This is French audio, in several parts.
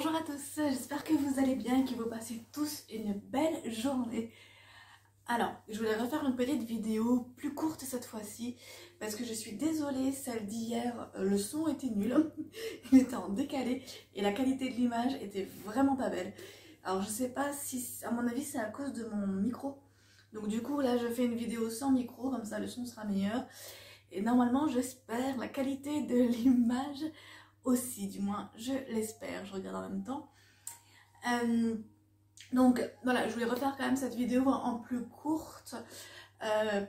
Bonjour à tous, j'espère que vous allez bien et que vous passez tous une belle journée. Alors, je voulais refaire une petite vidéo plus courte cette fois-ci parce que je suis désolée, celle d'hier, le son était nul, il était en décalé et la qualité de l'image était vraiment pas belle. Alors je sais pas si, à mon avis c'est à cause de mon micro. Donc du coup là je fais une vidéo sans micro, comme ça le son sera meilleur. Et normalement j'espère la qualité de l'image aussi, du moins je l'espère, je regarde en même temps. Donc voilà, je voulais refaire quand même cette vidéo en plus courte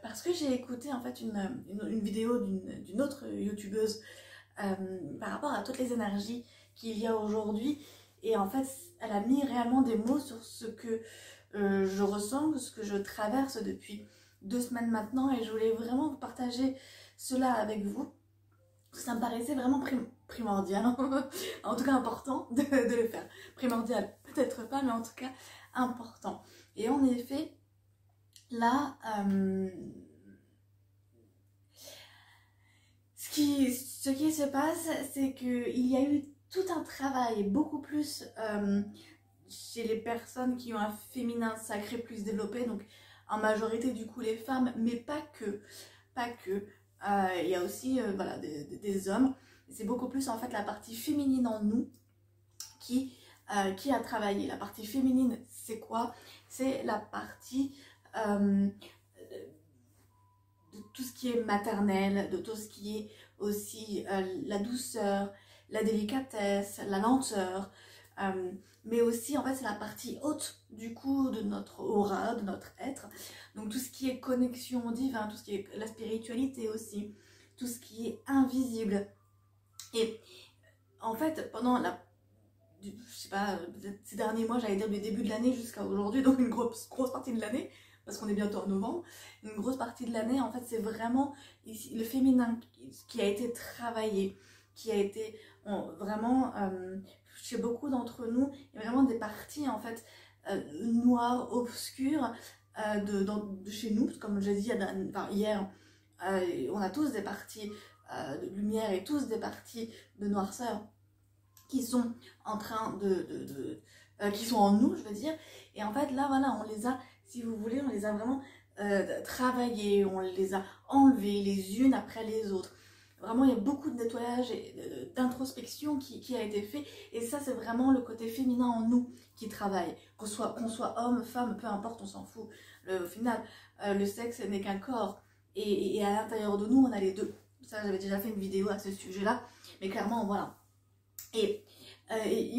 parce que j'ai écouté en fait une vidéo d'une autre youtubeuse par rapport à toutes les énergies qu'il y a aujourd'hui, et en fait elle a mis réellement des mots sur ce que je ressens, ce que je traverse depuis 2 semaines maintenant, et je voulais vraiment vous partager cela avec vous. Ça me paraissait vraiment primordial, en tout cas important de le faire. Primordial, peut-être pas, mais en tout cas important. Et en effet, là, ce qui se passe, c'est qu'il y a eu tout un travail, beaucoup plus chez les personnes qui ont un féminin sacré plus développé, donc en majorité du coup les femmes, mais pas que. Il y a aussi voilà, des hommes. C'est beaucoup plus en fait la partie féminine en nous qui a travaillé. La partie féminine, c'est quoi? C'est la partie de tout ce qui est maternel, de tout ce qui est aussi la douceur, la délicatesse, la lenteur, mais aussi en fait c'est la partie haute du coup de notre aura, de notre être. Donc tout ce qui est connexion divine, tout ce qui est la spiritualité aussi, tout ce qui est invisible. Et en fait pendant je sais pas, ces derniers mois, j'allais dire du début de l'année jusqu'à aujourd'hui, donc une grosse partie de l'année, parce qu'on est bientôt en novembre, une grosse partie de l'année, en fait, c'est vraiment ici, le féminin qui a été travaillé, qui a été vraiment, chez beaucoup d'entre nous, il y a vraiment des parties, en fait, noires, obscures, de chez nous, comme j'ai dit hier, on a tous des parties de lumière et tous des parties de noirceur qui sont en train qui sont en nous, je veux dire. Et en fait là voilà, on les a, si vous voulez, on les a vraiment travaillés, on les a enlevés les unes après les autres. Vraiment il y a beaucoup de nettoyage et d'introspection qui a été fait, et ça c'est vraiment le côté féminin en nous qui travaille, qu'on soit homme, femme, peu importe, on s'en fout. Au final le sexe n'est qu'un corps, et à l'intérieur de nous on a les deux. Ça j'avais déjà fait une vidéo à ce sujet là, mais clairement voilà. Et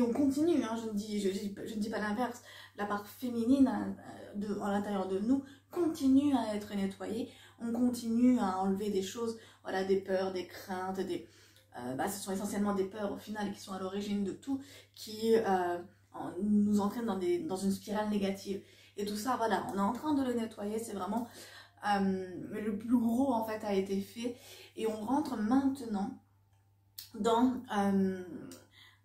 on continue, hein, je ne dis pas l'inverse, la part féminine à l'intérieur de nous continue à être nettoyée, on continue à enlever des choses, voilà, des peurs, des craintes, ce sont essentiellement des peurs au final qui sont à l'origine de tout, qui nous entraînent dans une spirale négative. Et tout ça, voilà, on est en train de le nettoyer, c'est vraiment le plus gros en fait a été fait, et on rentre maintenant dans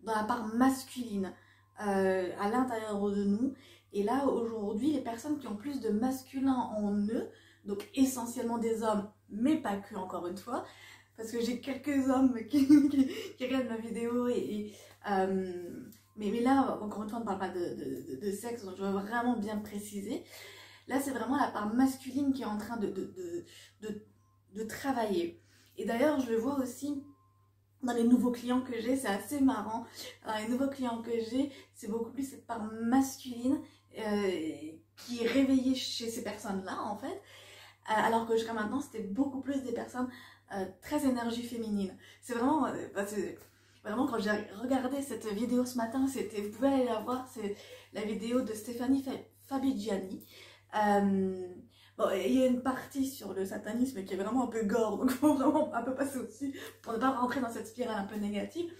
la part masculine à l'intérieur de nous. Et là aujourd'hui, les personnes qui ont plus de masculin en eux, donc essentiellement des hommes, mais pas que, encore une fois, parce que j'ai quelques hommes qui regardent ma vidéo, mais là encore une fois on ne parle pas de sexe, donc je veux vraiment bien préciser. Là c'est vraiment la part masculine qui est en train de travailler. Et d'ailleurs je le vois aussi dans les nouveaux clients que j'ai, c'est assez marrant. Dans les nouveaux clients que j'ai, c'est beaucoup plus cette part masculine qui est réveillée chez ces personnes-là, en fait. Alors que jusqu'à maintenant, c'était beaucoup plus des personnes très énergie féminine. C'est vraiment, vraiment quand j'ai regardé cette vidéo ce matin, vous pouvez aller la voir, c'est la vidéo de Stéphanie Fabigiani. Bon, il y a une partie sur le satanisme qui est vraiment un peu gore, donc il faut vraiment un peu passer au-dessus pour ne pas rentrer dans cette spirale un peu négative.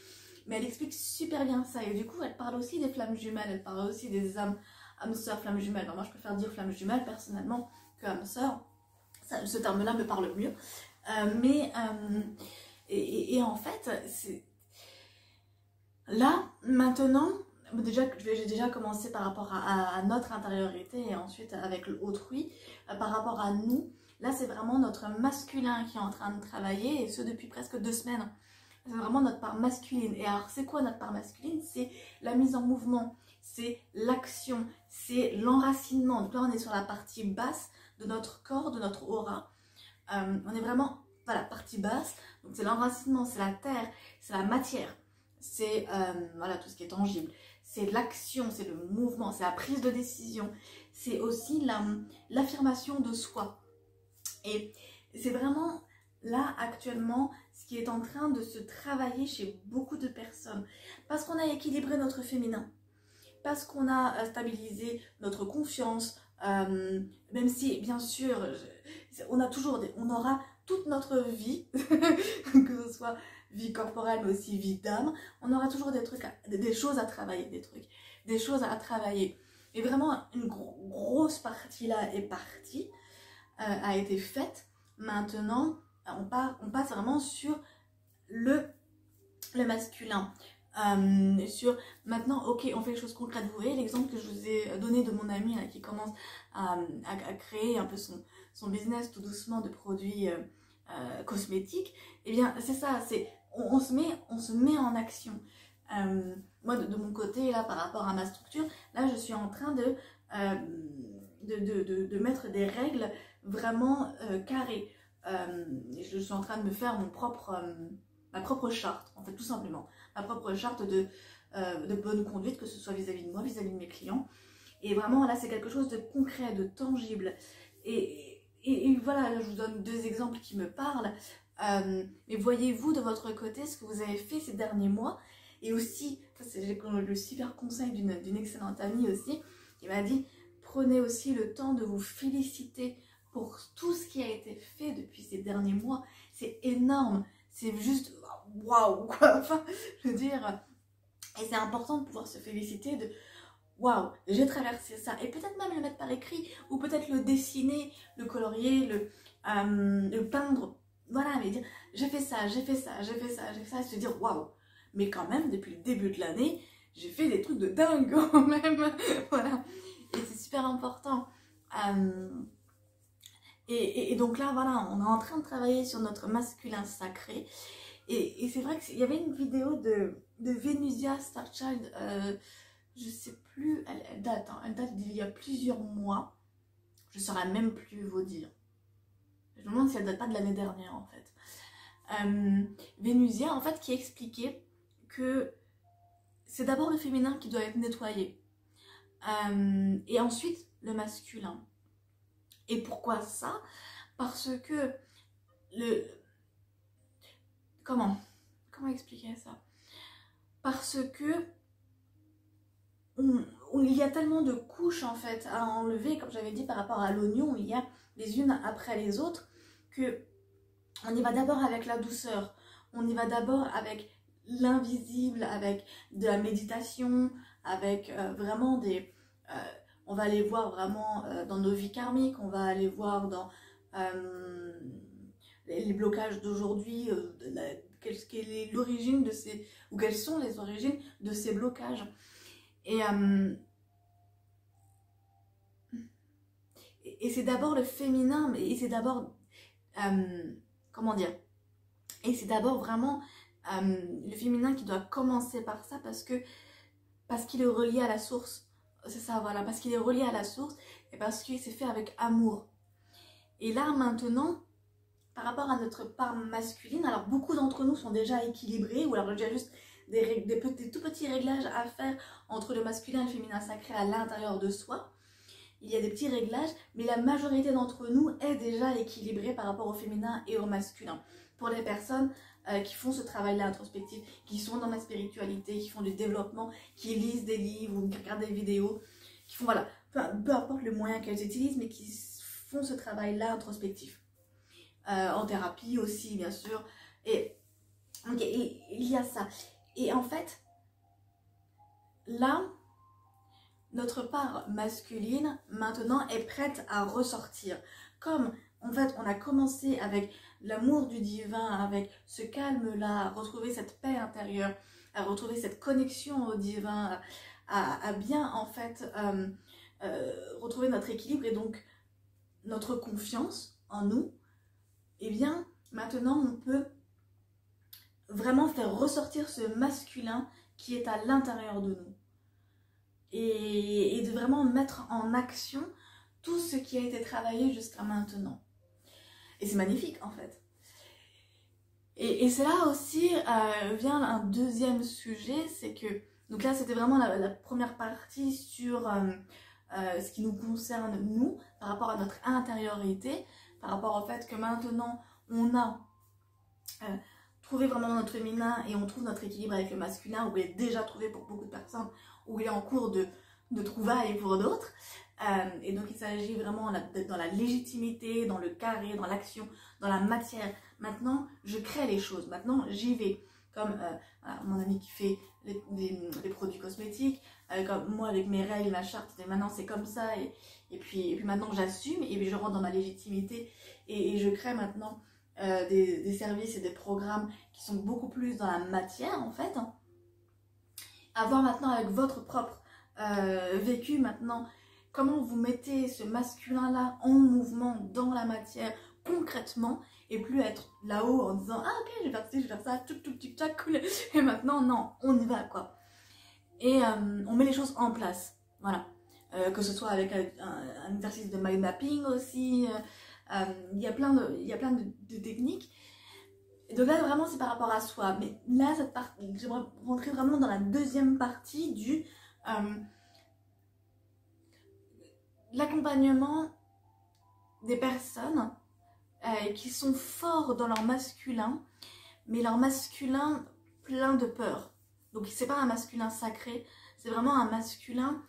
Mais elle explique super bien ça, et du coup elle parle aussi des flammes jumelles, elle parle aussi des âmes sœurs flammes jumelles. Alors moi je préfère dire flammes jumelles personnellement que âmes sœurs, ce terme-là me parle mieux. Et en fait, c'est là maintenant. J'ai déjà commencé par rapport à notre intériorité, et ensuite avec l'autrui, par rapport à nous. Là c'est vraiment notre masculin qui est en train de travailler, et ce depuis presque 2 semaines. c'est vraiment notre part masculine. Et alors, c'est quoi notre part masculine? C'est la mise en mouvement, c'est l'action, c'est l'enracinement. Donc là, on est sur la partie basse de notre corps, de notre aura. On est vraiment, voilà, partie basse. Donc c'est l'enracinement, c'est la terre, c'est la matière. C'est voilà, tout ce qui est tangible. C'est l'action, c'est le mouvement, c'est la prise de décision. C'est aussi l'affirmation de soi. Et c'est vraiment là, actuellement, ce qui est en train de se travailler chez beaucoup de personnes. Parce qu'on a équilibré notre féminin. Parce qu'on a stabilisé notre confiance. Même si, bien sûr, on aura toute notre vie, que ce soit vie corporelle, mais aussi vie d'âme, on aura toujours des choses à travailler, des choses à travailler. Et vraiment, une grosse partie là est partie, a été faite. Maintenant, on passe vraiment sur le masculin. Sur maintenant, ok, on fait les choses concrètes. Vous voyez l'exemple que je vous ai donné de mon ami là, qui commence à créer un peu son business tout doucement de produits cosmétiques. Et bien, c'est ça, on se met en action. Moi, de mon côté, là, par rapport à ma structure, là, je suis en train de mettre des règles vraiment carrées. Je suis en train de me faire ma propre charte, en fait, tout simplement. Ma propre charte de bonne conduite, que ce soit vis-à-vis de moi, vis-à-vis de mes clients. Et vraiment, là, c'est quelque chose de concret, de tangible. Et voilà, là, je vous donne 2 exemples qui me parlent. Mais voyez-vous de votre côté ce que vous avez fait ces derniers mois. Et aussi, c'est le super conseil d'une excellente amie aussi, qui m'a dit, prenez aussi le temps de vous féliciter pour tout ce qui a été fait depuis ces derniers mois. C'est énorme, c'est juste waouh, quoi. Enfin, je veux dire, et c'est important de pouvoir se féliciter de waouh, j'ai traversé ça. Et peut-être même le mettre par écrit, ou peut-être le dessiner, le colorier, le peindre. Voilà, mais dire j'ai fait ça, j'ai fait ça, j'ai fait ça, j'ai fait ça, et se dire waouh. Mais quand même, depuis le début de l'année, j'ai fait des trucs de dingue quand même. Voilà. Et c'est super important. Et donc là, voilà, on est en train de travailler sur notre masculin sacré. Et c'est vrai qu'il y avait une vidéo de Venusia Starchild, je sais plus, elle date d'il y a plusieurs mois. Je ne saurais même plus vous dire. Je me demande si elle date pas de l'année dernière en fait. Venusia, en fait, qui expliquait que c'est d'abord le féminin qui doit être nettoyé. Et ensuite, le masculin. Et pourquoi ça? Parce que Comment expliquer ça? Parce que il y a tellement de couches en fait à enlever, comme j'avais dit par rapport à l'oignon, il y a les unes après les autres, que on y va d'abord avec la douceur, on y va d'abord avec l'invisible, avec de la méditation, avec vraiment on va aller voir vraiment dans nos vies karmiques, on va aller voir dans les blocages d'aujourd'hui, quelle est l'origine de ou quelles sont les origines de ces blocages. Et c'est d'abord le féminin, et c'est d'abord, comment dire, et c'est d'abord vraiment le féminin qui doit commencer par ça, parce qu'il est relié à la source. C'est ça, voilà, parce qu'il est relié à la source et parce qu'il s'est fait avec amour. Et là, maintenant, par rapport à notre part masculine, alors beaucoup d'entre nous sont déjà équilibrés, ou alors il y a juste des tout petits réglages à faire entre le masculin et le féminin sacré à l'intérieur de soi. Il y a des petits réglages, mais la majorité d'entre nous est déjà équilibrée par rapport au féminin et au masculin. Pour les personnes qui font ce travail-là introspectif, qui sont dans la spiritualité, qui font du développement, qui lisent des livres ou qui regardent des vidéos, qui font, voilà, peu importe le moyen qu'elles utilisent, mais qui font ce travail-là introspectif. En thérapie aussi, bien sûr. Et il y a ça. Et en fait, là, notre part masculine, maintenant, est prête à ressortir. Comme, en fait, on a commencé avec l'amour du divin, avec ce calme-là, à retrouver cette paix intérieure, à retrouver cette connexion au divin, à bien, en fait, retrouver notre équilibre et donc notre confiance en nous. Eh bien, maintenant, on peut vraiment faire ressortir ce masculin qui est à l'intérieur de nous. Et de vraiment mettre en action tout ce qui a été travaillé jusqu'à maintenant. Et c'est magnifique en fait. Et c'est là aussi vient un deuxième sujet, c'est que, donc là c'était vraiment la première partie sur ce qui nous concerne nous, par rapport à notre intériorité, par rapport au fait que maintenant on a trouvé vraiment notre féminin et on trouve notre équilibre avec le masculin, ou il est déjà trouvé pour beaucoup de personnes, ou il est en cours de trouvailles pour d'autres. Et donc il s'agit vraiment d'être dans la légitimité, dans le carré, dans l'action, dans la matière. Maintenant, je crée les choses, maintenant j'y vais. Comme voilà, mon ami qui fait des produits cosmétiques, comme moi avec mes règles, ma charte, et maintenant c'est comme ça, et puis maintenant j'assume, et puis je rentre dans ma légitimité, et je crée maintenant des services et des programmes qui sont beaucoup plus dans la matière en fait. À voir maintenant avec votre propre vécu maintenant, comment vous mettez ce masculin-là en mouvement dans la matière concrètement, et plus être là-haut en disant ah ok je vais faire ci, je vais faire ça, tout tic tac cool, et maintenant non, on y va quoi. Et on met les choses en place, voilà. Que ce soit avec un exercice de mind mapping aussi, il y a plein de techniques. Et donc là vraiment c'est par rapport à soi, mais là j'aimerais rentrer vraiment dans la deuxième partie du l'accompagnement des personnes qui sont forts dans leur masculin, mais leur masculin plein de peur. Donc c'est pas un masculin sacré, c'est vraiment un masculin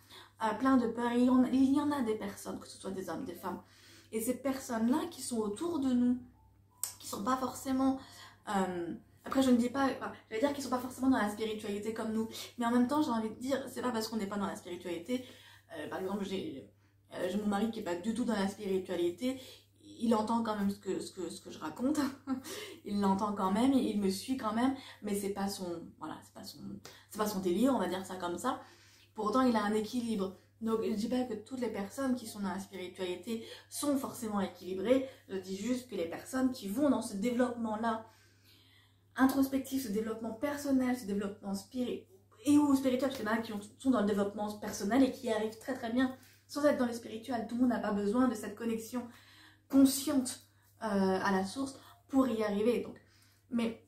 plein de peur. Il y en a des personnes, que ce soit des hommes, des femmes, et ces personnes-là qui sont autour de nous, qui sont pas forcément... après je ne dis pas, enfin, je vais dire qu'ils sont pas forcément dans la spiritualité comme nous, mais en même temps j'ai envie de dire, c'est pas parce qu'on n'est pas dans la spiritualité, par exemple j'ai mon mari qui est pas du tout dans la spiritualité, il entend quand même ce que je raconte, il l'entend quand même, il me suit quand même, mais c'est pas son, voilà, c'est pas son délire, on va dire ça comme ça. Pourtant il a un équilibre. Donc je dis pas que toutes les personnes qui sont dans la spiritualité sont forcément équilibrées, je dis juste que les personnes qui vont dans ce développement-là, introspectif, ce développement personnel, ce développement spirituel, ou spirituel, parce qu'il y en a qui sont dans le développement personnel et qui y arrivent très très bien sans être dans le spirituel. Tout le monde n'a pas besoin de cette connexion consciente à la source pour y arriver. Donc. Mais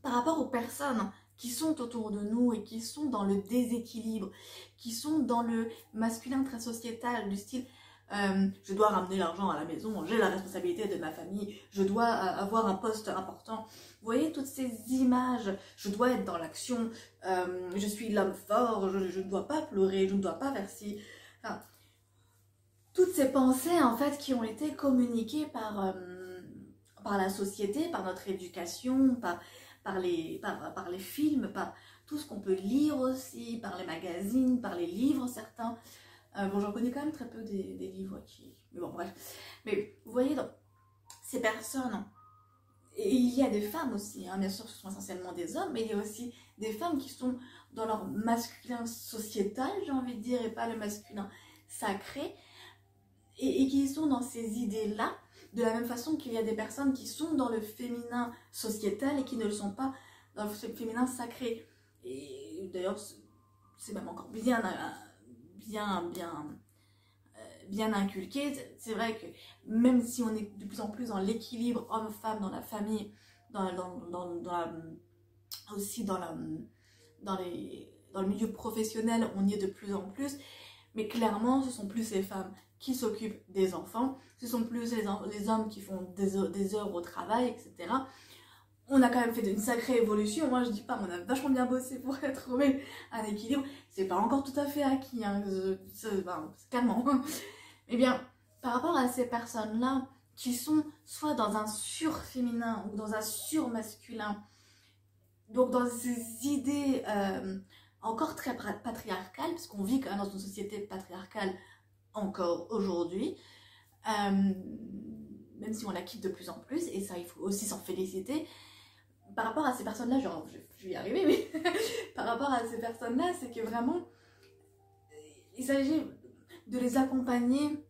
par rapport aux personnes qui sont autour de nous et qui sont dans le déséquilibre, qui sont dans le masculin très sociétal, du style je dois ramener l'argent à la maison, j'ai la responsabilité de ma famille, je dois avoir un poste important. Vous voyez toutes ces images, je dois être dans l'action, je suis l'homme fort, je ne dois pas pleurer, je ne dois pas faire ci. Enfin, toutes ces pensées en fait qui ont été communiquées par la société, par notre éducation, par les films, par tout ce qu'on peut lire aussi, par les magazines, par les livres certains. Bon, j'en connais quand même très peu des livres qui... Mais bon, bref. Mais vous voyez, donc, ces personnes, et il y a des femmes aussi, hein, bien sûr, ce sont essentiellement des hommes, mais il y a aussi des femmes qui sont dans leur masculin sociétal, j'ai envie de dire, et pas le masculin sacré, et qui sont dans ces idées-là, de la même façon qu'il y a des personnes qui sont dans le féminin sociétal et qui ne le sont pas dans le féminin sacré. Et d'ailleurs, c'est même encore bien inculqué. C'est vrai que même si on est de plus en plus dans l'équilibre homme-femme dans la famille, aussi dans le milieu professionnel, on y est de plus en plus, mais clairement ce sont plus les femmes qui s'occupent des enfants, ce sont plus les hommes qui font des heures au travail, etc. On a quand même fait une sacrée évolution. Moi je dis pas, on a vachement bien bossé pour trouver un équilibre. C'est pas encore tout à fait acquis, hein, calmement. Eh bien, par rapport à ces personnes-là qui sont soit dans un surféminin ou dans un surmasculin, donc dans ces idées encore très patriarcales, parce qu'on vit quand même dans une société patriarcale encore aujourd'hui, même si on la quitte de plus en plus, et ça il faut aussi s'en féliciter. Par rapport à ces personnes-là, genre, je vais y arriver, mais par rapport à ces personnes-là, c'est que vraiment, il s'agit de les accompagner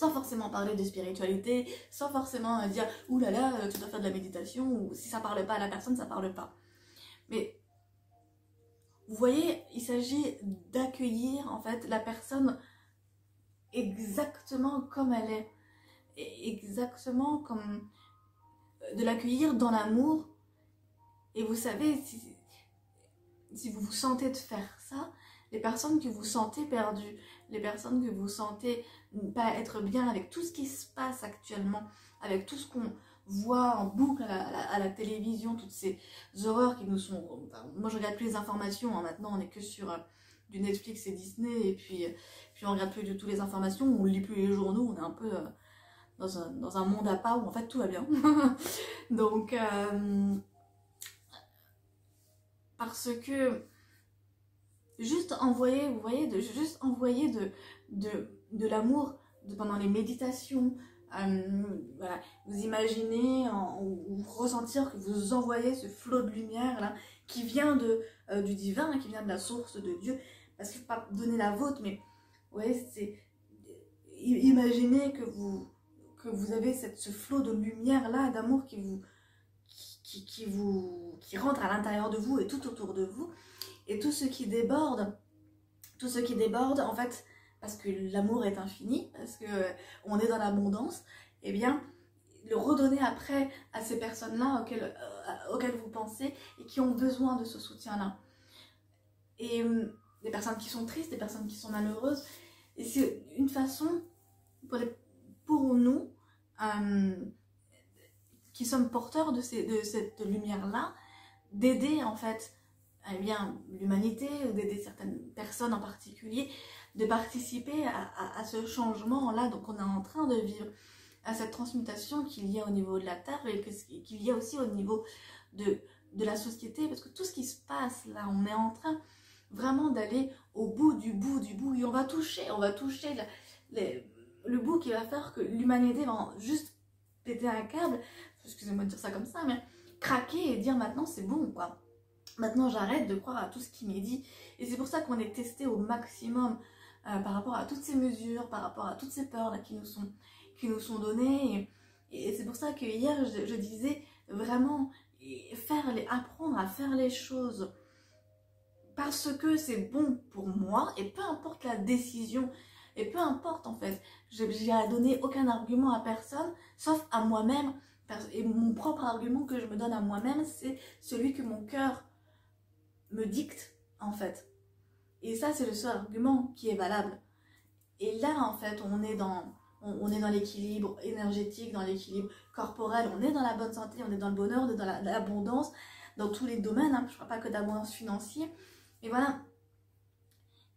sans forcément parler de spiritualité, sans forcément dire « Ouh là là, tu dois faire de la méditation » ou si ça parle pas à la personne, ça parle pas. Mais vous voyez, il s'agit d'accueillir en fait la personne exactement comme elle est, et exactement comme de l'accueillir dans l'amour. Et vous savez, si vous vous sentez de faire ça, les personnes que vous sentez perdues, les personnes que vous sentez ne pas être bien avec tout ce qui se passe actuellement, avec tout ce qu'on voit en boucle à la télévision, toutes ces horreurs qui nous sont... Enfin, moi je regarde plus les informations, hein, maintenant on est que sur du Netflix et Disney, et puis on regarde plus du tout les informations, on lit plus les journaux, on est un peu dans un monde à part où en fait tout va bien. Donc parce que juste envoyer, vous voyez, juste envoyer de l'amour pendant les méditations, voilà, vous imaginez ou ressentir que vous envoyez ce flot de lumière là, qui vient du divin, qui vient de la source de Dieu, parce qu'il ne faut pas donner la vôtre, mais ouais, c'est imaginez que vous avez ce flot de lumière là, d'amour qui rentre à l'intérieur de vous et tout autour de vous, et tout ce qui déborde en fait, parce que l'amour est infini, parce que on est dans l'abondance, et bien le redonner après à ces personnes-là auxquelles vous pensez et qui ont besoin de ce soutien-là. Et des personnes qui sont tristes, des personnes qui sont malheureuses, et c'est une façon pour nous qui sommes porteurs de cette lumière-là, d'aider en fait eh bien l'humanité, d'aider certaines personnes en particulier, de participer à ce changement-là donc on est en train de vivre, à cette transmutation qu'il y a au niveau de la Terre et qu'il y a aussi au niveau de la société, parce que tout ce qui se passe là, on est en train vraiment d'aller au bout du bout du bout, et on va toucher le bout qui va faire que l'humanité va juste péter un câble, excusez-moi de dire ça comme ça, mais craquer et dire maintenant c'est bon quoi. Maintenant j'arrête de croire à tout ce qui m'est dit, et c'est pour ça qu'on est testé au maximum par rapport à toutes ces mesures, par rapport à toutes ces peurs là qui nous sont données, et c'est pour ça que hier je disais vraiment apprendre à faire les choses parce que c'est bon pour moi, et peu importe la décision, et peu importe en fait, j'ai à donner aucun argument à personne sauf à moi-même, et mon propre argument que je me donne à moi-même c'est celui que mon cœur me dicte en fait, et ça c'est le seul argument qui est valable. Et là en fait on est dans l'équilibre énergétique, dans l'équilibre corporel, on est dans la bonne santé, on est dans le bonheur, on est dans l'abondance dans tous les domaines, hein. Je ne parle pas que d'abondance financière, et voilà.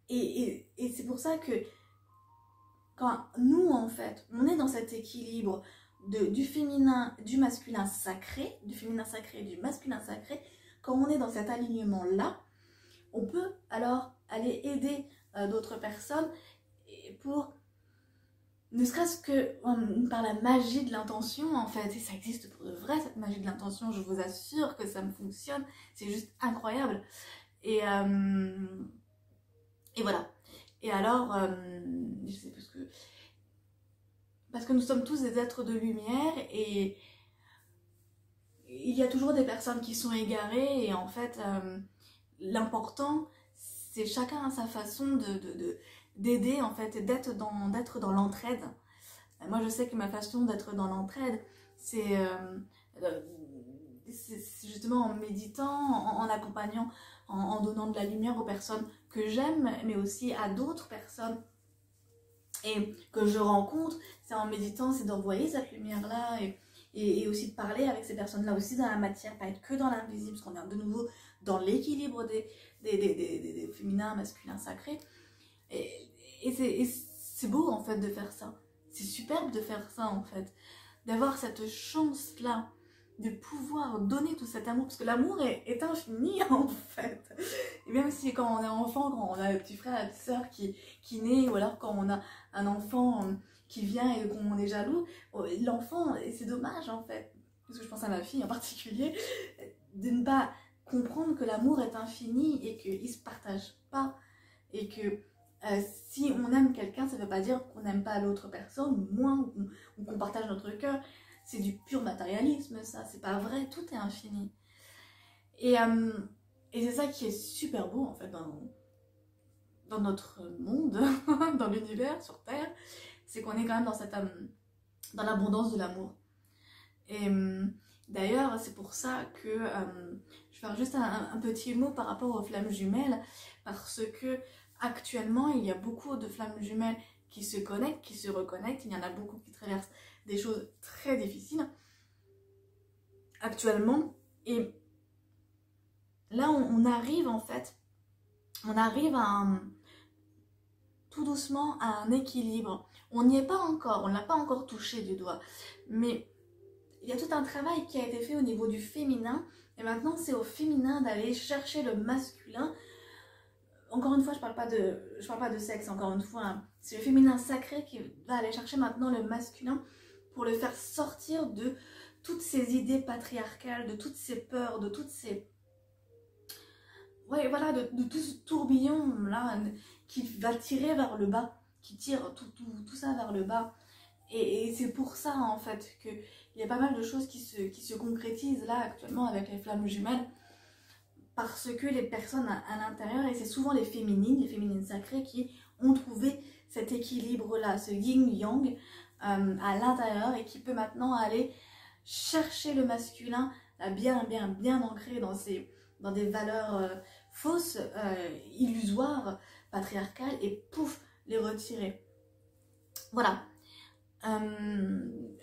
Et c'est pour ça que quand nous en fait on est dans cet équilibre du féminin, du masculin sacré, du féminin sacré et du masculin sacré, quand on est dans cet alignement là, on peut alors aller aider d'autres personnes pour, ne serait-ce que par la magie de l'intention en fait, et ça existe pour de vrai cette magie de l'intention, je vous assure que ça me fonctionne, c'est juste incroyable. Et voilà. Et alors, je sais plus ce que... Parce que nous sommes tous des êtres de lumière, et il y a toujours des personnes qui sont égarées, et en fait, l'important, c'est chacun à sa façon d'aider, en fait, et d'être dans l'entraide. Moi, je sais que ma façon d'être dans l'entraide, c'est justement en méditant, en accompagnant, en donnant de la lumière aux personnes que j'aime, mais aussi à d'autres personnes et que je rencontre. C'est en méditant, c'est d'envoyer cette lumière-là, et aussi de parler avec ces personnes-là aussi dans la matière, pas être que dans l'invisible, parce qu'on est de nouveau dans l'équilibre des féminins, masculins sacrés. Et c'est beau en fait de faire ça. C'est superbe de faire ça en fait. D'avoir cette chance-là de pouvoir donner tout cet amour, parce que l'amour est infini en fait. Et même si quand on est enfant, quand on a le petit frère, la petite soeur qui naît, ou alors quand on a un enfant qui vient et qu'on est jaloux, l'enfant, et c'est dommage en fait, parce que je pense à ma fille en particulier, de ne pas comprendre que l'amour est infini et qu'il ne se partage pas, et que Si on aime quelqu'un, ça ne veut pas dire qu'on n'aime pas l'autre personne, moins, ou qu'on partage notre cœur. C'est du pur matérialisme, ça, c'est pas vrai, tout est infini. Et c'est ça qui est super beau, en fait, dans notre monde, dans l'univers, sur Terre, c'est qu'on est quand même dans l'abondance de l'amour. Et d'ailleurs, c'est pour ça que je vais faire juste un petit mot par rapport aux flammes jumelles, parce que actuellement, il y a beaucoup de flammes jumelles qui se connectent, qui se reconnectent. Il y en a beaucoup qui traversent des choses très difficiles actuellement. Et là, on arrive en fait, tout doucement à un équilibre. On n'y est pas encore, on ne l'a pas encore touché du doigt. Mais il y a tout un travail qui a été fait au niveau du féminin. Et maintenant, c'est au féminin d'aller chercher le masculin. Encore une fois, je parle pas de sexe, encore une fois. Hein. C'est le féminin sacré qui va aller chercher maintenant le masculin pour le faire sortir de toutes ces idées patriarcales, de toutes ces peurs, de toutes ces... Ouais, voilà, de tout ce tourbillon là qui va tirer vers le bas, qui tire tout ça vers le bas. Et c'est pour ça en fait qu'il y a pas mal de choses qui se concrétisent là actuellement avec les flammes jumelles. Parce que les personnes à l'intérieur, et c'est souvent les féminines sacrées qui ont trouvé cet équilibre-là, ce yin-yang à l'intérieur et qui peut maintenant aller chercher le masculin, bien ancré dans des valeurs fausses, illusoires, patriarcales, et pouf, les retirer. Voilà.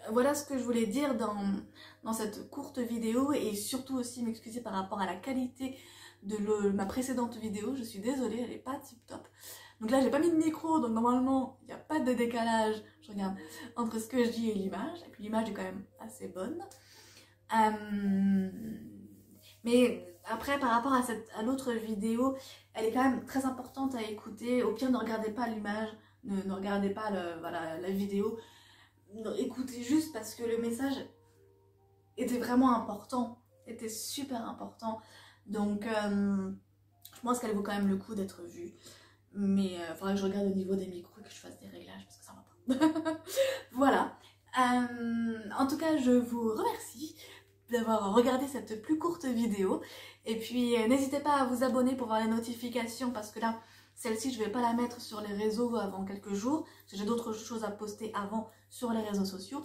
Voilà ce que je voulais dire dans cette courte vidéo, et surtout aussi m'excuser par rapport à la qualité de ma précédente vidéo. Je suis désolée, elle n'est pas tip top. Donc là j'ai pas mis de micro, donc normalement il n'y a pas de décalage, je regarde, entre ce que je dis et l'image, et puis l'image est quand même assez bonne. Mais après, par rapport à l'autre vidéo, elle est quand même très importante à écouter. Au pire, ne regardez pas l'image, ne regardez pas la vidéo. Écoutez juste parce que le message était vraiment important, était super important. Donc, je pense qu'elle vaut quand même le coup d'être vue. Mais il faudrait que je regarde au niveau des micros et que je fasse des réglages parce que ça va pas. Voilà. En tout cas, je vous remercie d'avoir regardé cette plus courte vidéo. Et puis, n'hésitez pas à vous abonner pour voir les notifications parce que là, celle-ci, je ne vais pas la mettre sur les réseaux avant quelques jours. Parce que j'ai d'autres choses à poster avant sur les réseaux sociaux.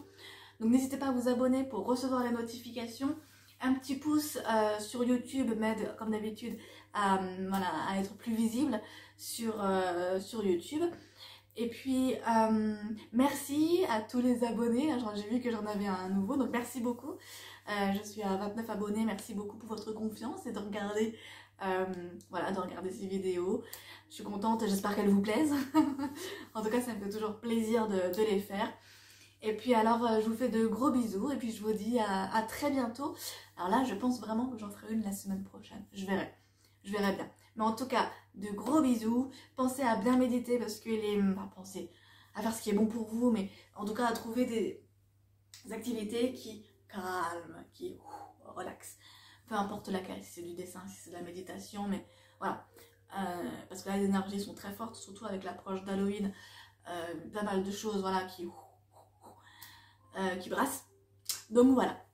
Donc, n'hésitez pas à vous abonner pour recevoir les notifications. Un petit pouce sur YouTube m'aide, comme d'habitude, à être plus visible sur YouTube. Et puis, merci à tous les abonnés. J'ai vu que j'en avais un nouveau, donc merci beaucoup. Je suis à 29 abonnés. Merci beaucoup pour votre confiance et de regarder, de regarder ces vidéos. Je suis contente, j'espère qu'elles vous plaisent. En tout cas, ça me fait toujours plaisir de les faire. Et puis alors, je vous fais de gros bisous et puis je vous dis à très bientôt. Alors là, je pense vraiment que j'en ferai une la semaine prochaine. Je verrai bien. Mais en tout cas, de gros bisous. Pensez à bien méditer parce que pensez à faire ce qui est bon pour vous, mais en tout cas à trouver des activités qui calment, qui relaxent. Peu importe laquelle, si c'est du dessin, si c'est de la méditation, mais voilà. Parce que là, les énergies sont très fortes, surtout avec l'approche d'Halloween. Pas mal de choses, voilà, qui brassent. Donc voilà.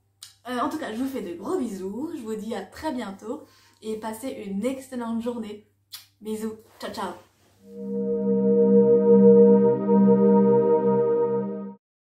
En tout cas, je vous fais de gros bisous. Je vous dis à très bientôt. Et passez une excellente journée. Bisous. Ciao, ciao.